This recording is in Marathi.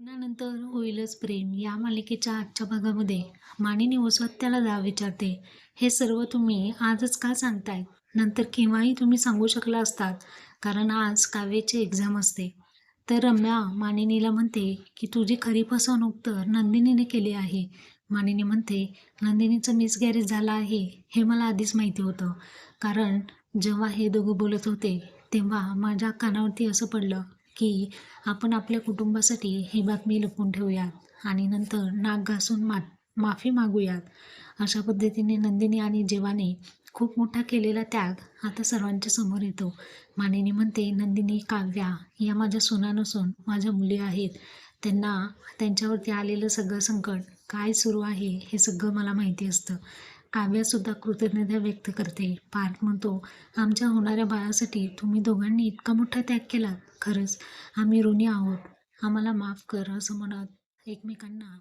लग्नानंतर होईलच प्रेम या मालिकेच्या आजच्या भागामध्ये मानिनी वसवत त्याला जाब विचारते, हे सर्व तुम्ही आजच का सांगताय? नंतर केव्हाही तुम्ही सांगू शकला असतात, कारण आज काव्याची एक्झाम असते. तर रम्या मानिनीला म्हणते की तुझी खरी फसवणूक तर नंदिनीने केली आहे. मानिनी म्हणते, नंदिनीचं मिसगॅरेज झालं आहे हे मला आधीच माहिती होतं, कारण जेव्हा हे दोघं बोलत होते तेव्हा माझ्या कानावरती असं पडलं की आपण आपल्या कुटुंबासाठी ही बातमी लपवून ठेवूयात आणि नंतर नाक घासून माफी मागूयात. अशा पद्धतीने नंदिनी आणि जीवाने खूप मोठा केलेला त्याग आता सर्वांच्या समोर येतो. मानिनी म्हणते, नंदिनी, काव्या या माझ्या सुना नसून माझ्या मुली आहेत. त्यांना त्यांच्यावरती आलेलं सगळं संकट काय सुरू आहे हे सगळं मला माहिती असतं. काव्यासुद्धा कृतज्ञता व्यक्त करते. पार्थ म्हणतो, आमच्या होणाऱ्या बाळासाठी तुम्ही दोघांनी इतका मोठा त्याग केला. खरंच आम्ही ऋणी आहोत. आम्हाला माफ कर, असं म्हणत एकमेकांना